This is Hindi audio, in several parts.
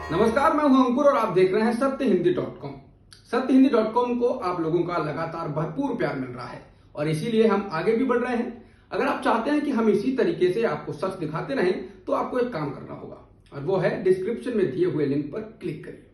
नमस्कार, मैं हूं अंकुर और आप देख रहे हैं सत्यहिंदी.com। सत्यहिंदी.com को आप लोगों का लगातार भरपूर प्यार मिल रहा है और इसीलिए हम आगे भी बढ़ रहे हैं। अगर आप चाहते हैं कि हम इसी तरीके से आपको सच दिखाते रहें तो आपको एक काम करना होगा और वो है डिस्क्रिप्शन में दिए हुए लिंक पर क्लिक करिए।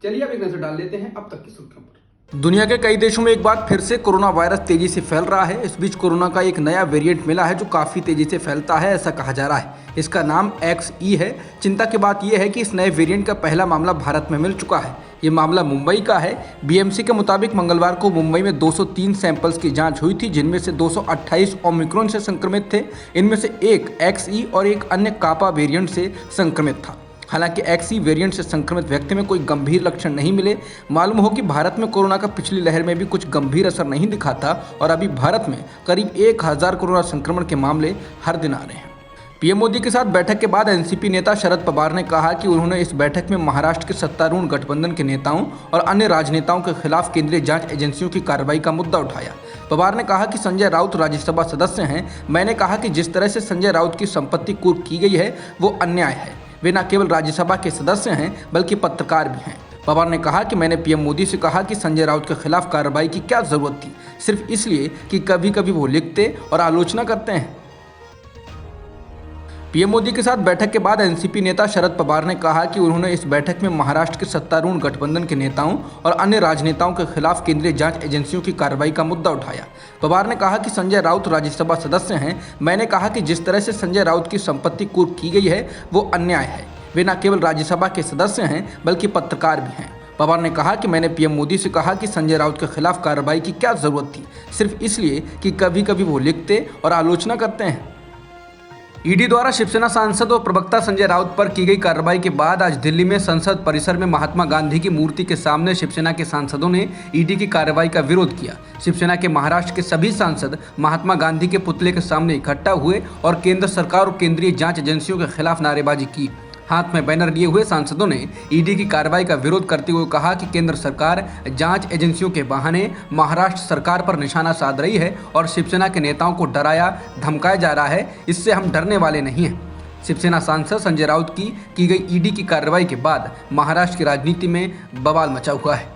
चलिए अब एक नजर डाल लेते हैं अब तक की सुर्खियों पर। दुनिया के कई देशों में एक बार फिर से कोरोना वायरस तेजी से फैल रहा है। इस बीच कोरोना का एक नया वेरिएंट मिला है जो काफ़ी तेजी से फैलता है, ऐसा कहा जा रहा है। इसका नाम XE है। चिंता की बात यह है कि इस नए वेरिएंट का पहला मामला भारत में मिल चुका है। ये मामला मुंबई का है। BMC के मुताबिक मंगलवार को मुंबई में 203 सैंपल्स की जांच हुई थी, जिनमें से 228 ओमिक्रॉन से संक्रमित थे। इनमें से एक XE और एक अन्य कापा वेरिएंट से संक्रमित था। हालांकि XE वेरिएंट से संक्रमित व्यक्ति में कोई गंभीर लक्षण नहीं मिले। मालूम हो कि भारत में कोरोना का पिछली लहर में भी कुछ गंभीर असर नहीं दिखा था और अभी भारत में करीब 1000 कोरोना संक्रमण के मामले हर दिन आ रहे हैं। पीएम मोदी के साथ बैठक के बाद एनसीपी नेता शरद पवार ने कहा कि उन्होंने इस बैठक में महाराष्ट्र के सत्तारूढ़ गठबंधन के नेताओं और अन्य राजनेताओं के खिलाफ केंद्रीय जांच एजेंसियों की कार्रवाई का मुद्दा उठाया। पवार ने कहा कि संजय राउत राज्यसभा सदस्य हैं। मैंने कहा कि जिस तरह से संजय राउत की संपत्ति कुर्क की गई है वो अन्याय है। वे न केवल राज्यसभा के सदस्य हैं बल्कि पत्रकार भी हैं। पवार ने कहा कि मैंने पीएम मोदी से कहा कि संजय राउत के खिलाफ कार्रवाई की क्या जरूरत थी, सिर्फ इसलिए कि कभी कभी वो लिखते और आलोचना करते हैं। पीएम मोदी के साथ बैठक के बाद एनसीपी नेता शरद पवार ने कहा कि उन्होंने इस बैठक में महाराष्ट्र के सत्तारूढ़ गठबंधन के नेताओं और अन्य राजनेताओं के खिलाफ केंद्रीय जांच एजेंसियों की कार्रवाई का मुद्दा उठाया। पवार ने कहा कि संजय राउत राज्यसभा सदस्य हैं। मैंने कहा कि जिस तरह से संजय राउत की संपत्ति कुर्क की गई है वो अन्याय है। वे न केवल राज्यसभा के सदस्य हैं बल्कि पत्रकार भी हैं। पवार ने कहा कि मैंने पीएम मोदी से कहा कि संजय राउत के खिलाफ कार्रवाई की क्या जरूरत थी, सिर्फ इसलिए कि कभी कभी वो लिखते और आलोचना करते हैं। ईडी द्वारा शिवसेना सांसद और प्रवक्ता संजय राउत पर की गई कार्रवाई के बाद आज दिल्ली में संसद परिसर में महात्मा गांधी की मूर्ति के सामने शिवसेना के सांसदों ने ईडी की कार्रवाई का विरोध किया। शिवसेना के महाराष्ट्र के सभी सांसद महात्मा गांधी के पुतले के सामने इकट्ठा हुए और केंद्र सरकार और केंद्रीय जांच एजेंसियों के खिलाफ नारेबाजी की। हाथ में बैनर लिए हुए सांसदों ने ईडी की कार्रवाई का विरोध करते हुए कहा कि केंद्र सरकार जांच एजेंसियों के बहाने महाराष्ट्र सरकार पर निशाना साध रही है और शिवसेना के नेताओं को डराया धमकाया जा रहा है। इससे हम डरने वाले नहीं हैं। शिवसेना सांसद संजय राउत की गई ईडी की कार्रवाई के बाद महाराष्ट्र की राजनीति में बवाल मचा हुआ है।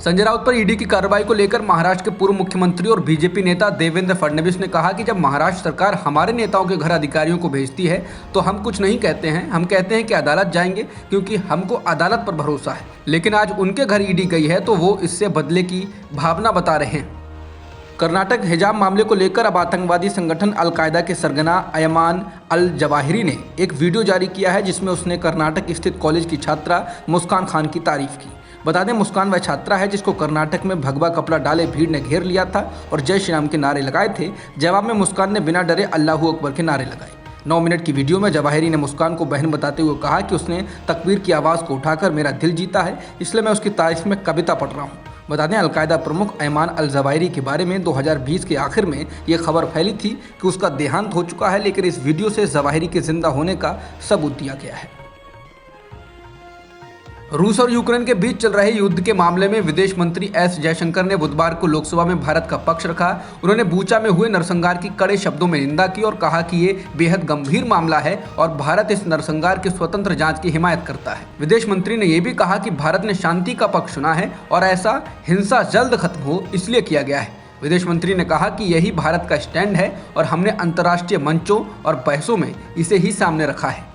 संजय राउत पर ईडी की कार्रवाई को लेकर महाराष्ट्र के पूर्व मुख्यमंत्री और बीजेपी नेता देवेंद्र फडणवीस ने कहा कि जब महाराष्ट्र सरकार हमारे नेताओं के घर अधिकारियों को भेजती है तो हम कुछ नहीं कहते हैं, हम कहते हैं कि अदालत जाएंगे क्योंकि हमको अदालत पर भरोसा है। लेकिन आज उनके घर ईडी गई है तो वो इससे बदले की भावना बता रहे हैं। कर्नाटक हिजाब मामले को लेकर अब आतंकवादी संगठन अलकायदा के सरगना अयमान अल जवाहिरी ने एक वीडियो जारी किया है जिसमें उसने कर्नाटक स्थित कॉलेज की छात्रा मुस्कान खान की तारीफ की। बता दें, मुस्कान वह छात्रा है जिसको कर्नाटक में भगवा कपड़ा डाले भीड़ ने घेर लिया था और जय श्री राम के नारे लगाए थे। जवाब में मुस्कान ने बिना डरे अल्लाहू अकबर के नारे लगाए। 9 मिनट की वीडियो में जवाहिरी ने मुस्कान को बहन बताते हुए कहा कि उसने तकबीर की आवाज़ को उठाकर मेरा दिल जीता है, इसलिए मैं उसकी तारीफ में कविता पढ़ रहा हूँ। बता दें, अलकायदा प्रमुख अयमान अल जवाहिरी के बारे में 2020 के आखिर में ये खबर फैली थी कि उसका देहांत हो चुका है, लेकिन इस वीडियो से जवाहिरी के जिंदा होने का सबूत दिया गया है। रूस और यूक्रेन के बीच चल रहे युद्ध के मामले में विदेश मंत्री एस जयशंकर ने बुधवार को लोकसभा में भारत का पक्ष रखा। उन्होंने बूचा में हुए नरसंहार की कड़े शब्दों में निंदा की और कहा कि ये बेहद गंभीर मामला है और भारत इस नरसंहार की स्वतंत्र जांच की हिमायत करता है। विदेश मंत्री ने यह भी कहा कि भारत ने शांति का पक्ष चुना है और ऐसा हिंसा जल्द खत्म हो इसलिए किया गया है। विदेश मंत्री ने कहा कि यही भारत का स्टैंड है और हमने अंतर्राष्ट्रीय मंचों और बहसों में इसे ही सामने रखा है।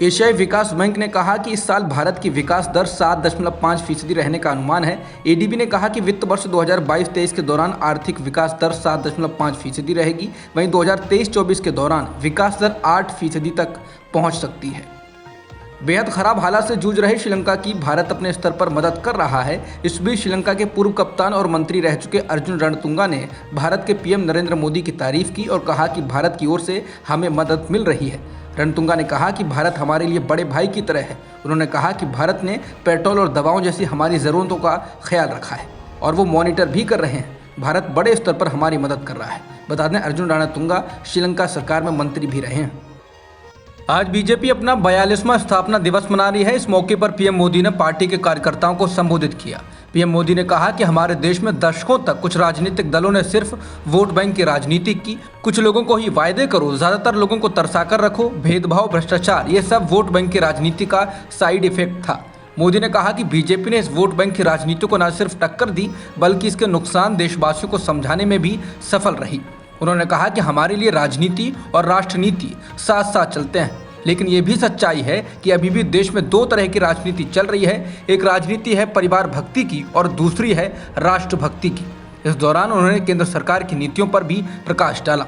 एशियाई विकास बैंक ने कहा कि इस साल भारत की विकास दर 7.5% रहने का अनुमान है। एडीबी ने कहा कि वित्त वर्ष 2022-23 के दौरान आर्थिक विकास दर 7.5% रहेगी। वहीं 2023-24 के दौरान विकास दर 8% तक पहुंच सकती है। बेहद खराब हालात से जूझ रहे श्रीलंका की भारत अपने स्तर पर मदद कर रहा है। इस बीच श्रीलंका के पूर्व कप्तान और मंत्री रह चुके अर्जुन रणतुंगा ने भारत के पीएम नरेंद्र मोदी की तारीफ की और कहा कि भारत की ओर से हमें मदद मिल रही है। रणतुंगा ने कहा कि भारत हमारे लिए बड़े भाई की तरह है। उन्होंने कहा कि भारत ने पेट्रोल और दवाओं जैसी हमारी ज़रूरतों का ख्याल रखा है और वो मॉनिटर भी कर रहे हैं। भारत बड़े स्तर पर हमारी मदद कर रहा है। बता दें, अर्जुन रणतुंगा श्रीलंका सरकार में मंत्री भी रहे हैं। आज बीजेपी अपना 42वां स्थापना दिवस मना रही है। इस मौके पर पीएम मोदी ने पार्टी के कार्यकर्ताओं को संबोधित किया। पीएम मोदी ने कहा कि हमारे देश में दशकों तक कुछ राजनीतिक दलों ने सिर्फ वोट बैंक की राजनीति की। कुछ लोगों को ही वायदे करो, ज्यादातर लोगों को तरसाकर रखो, भेदभाव, भ्रष्टाचार, ये सब वोट बैंक की राजनीति का साइड इफेक्ट था। मोदी ने कहा कि बीजेपी ने इस वोट बैंक की राजनीति को न सिर्फ टक्कर दी बल्कि इसके नुकसान देशवासियों को समझाने में भी सफल रही। उन्होंने कहा कि हमारे लिए राजनीति और राष्ट्रनीति साथ साथ चलते हैं, लेकिन ये भी सच्चाई है कि अभी भी देश में दो तरह की राजनीति चल रही है। एक राजनीति है परिवार भक्ति की और दूसरी है राष्ट्रभक्ति की। इस दौरान उन्होंने केंद्र सरकार की नीतियों पर भी प्रकाश डाला।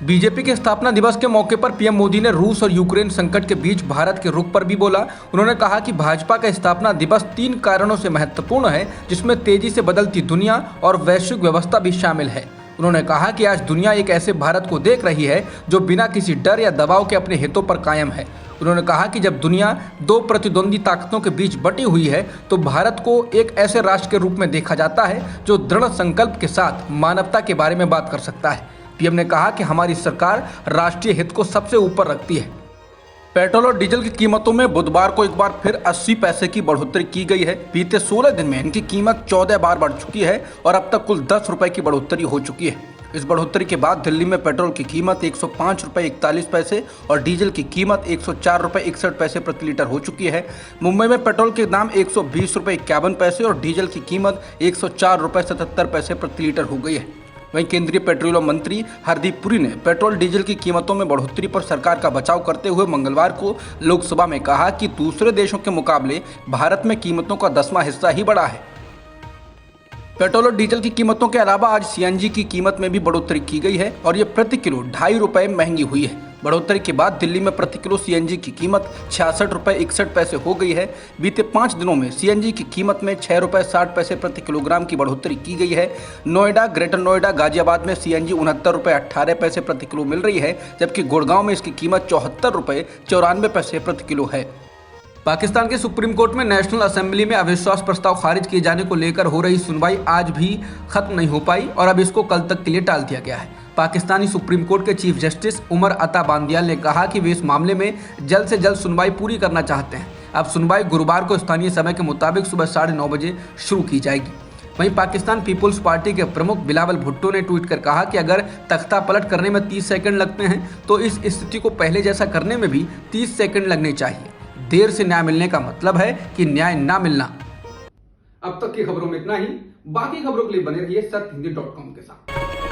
बीजेपी के स्थापना दिवस के मौके पर पीएम मोदी ने रूस और यूक्रेन संकट के बीच भारत के रुख पर भी बोला। उन्होंने कहा कि भाजपा का स्थापना दिवस 3 कारणों से महत्वपूर्ण है, जिसमें तेजी से बदलती दुनिया और वैश्विक व्यवस्था भी शामिल है। उन्होंने कहा कि आज दुनिया एक ऐसे भारत को देख रही है जो बिना किसी डर या दबाव के अपने हितों पर कायम है। उन्होंने कहा कि जब दुनिया दो प्रतिद्वंदी ताकतों के बीच बटी हुई है तो भारत को एक ऐसे राष्ट्र के रूप में देखा जाता है जो दृढ़ संकल्प के साथ मानवता के बारे में बात कर सकता है। पीएम ने कहा कि हमारी सरकार राष्ट्रीय हित को सबसे ऊपर रखती है। पेट्रोल और डीजल की कीमतों में बुधवार को एक बार फिर 80 पैसे की बढ़ोतरी की गई है। बीते 16 दिन में इनकी कीमत 14 बार बढ़ चुकी है और अब तक कुल 10 रुपए की बढ़ोतरी हो चुकी है। इस बढ़ोतरी के बाद दिल्ली में पेट्रोल की कीमत 105 रुपए 41 पैसे और डीजल की कीमत 104 रुपए 61 पैसे प्रति लीटर हो चुकी है। मुंबई में पेट्रोल के दाम 120 रुपए 51 पैसे और डीजल की कीमत 104 रुपए 77 पैसे प्रति लीटर हो गई है। वहीं केंद्रीय पेट्रोलियम मंत्री हरदीप पुरी ने पेट्रोल डीजल की कीमतों में बढ़ोतरी पर सरकार का बचाव करते हुए मंगलवार को लोकसभा में कहा कि दूसरे देशों के मुकाबले भारत में कीमतों का 10वां हिस्सा ही बढ़ा है। पेट्रोल और डीजल की कीमतों के अलावा आज सीएनजी की कीमत में भी बढ़ोतरी की गई है और ये प्रति किलो 2.5 रुपए महंगी हुई है। बढ़ोतरी के बाद दिल्ली में प्रति किलो सीएनजी की कीमत 66 रुपए 61 पैसे हो गई है। बीते 5 दिनों में सीएनजी की कीमत में 6 रुपए 60 पैसे प्रति किलोग्राम की बढ़ोतरी की गई है। नोएडा, ग्रेटर नोएडा, गाजियाबाद में सीएनजी 69 रुपए 18 पैसे प्रति किलो मिल रही है, जबकि गुड़गांव में इसकी कीमत 74 रुपए 94 पैसे प्रति किलो है। पाकिस्तान के सुप्रीम कोर्ट में नेशनल असेंबली में अविश्वास प्रस्ताव खारिज किए जाने को लेकर हो रही सुनवाई आज भी खत्म नहीं हो पाई और अब इसको कल तक के लिए टाल दिया गया है। पाकिस्तानी सुप्रीम कोर्ट के चीफ जस्टिस उमर अता बांदियाल ने कहा कि वे इस मामले में जल्द से जल्द सुनवाई पूरी करना चाहते हैं। अब सुनवाई गुरुवार को स्थानीय समय के मुताबिक सुबह 9:30 बजे शुरू की जाएगी। वहीं पाकिस्तान पीपुल्स पार्टी के प्रमुख बिलावल भुट्टो ने ट्वीट कर कहा कि अगर तख्ता पलट करने में 30 सेकंड लगते हैं तो इस स्थिति को पहले जैसा करने में भी 30 सेकंड लगने चाहिए। देर से न्याय मिलने का मतलब है कि न्याय ना मिलना। अब तक की खबरों में इतना ही। बाकी खबरों के लिए बने रहिए सत्यहिंदी.com के साथ।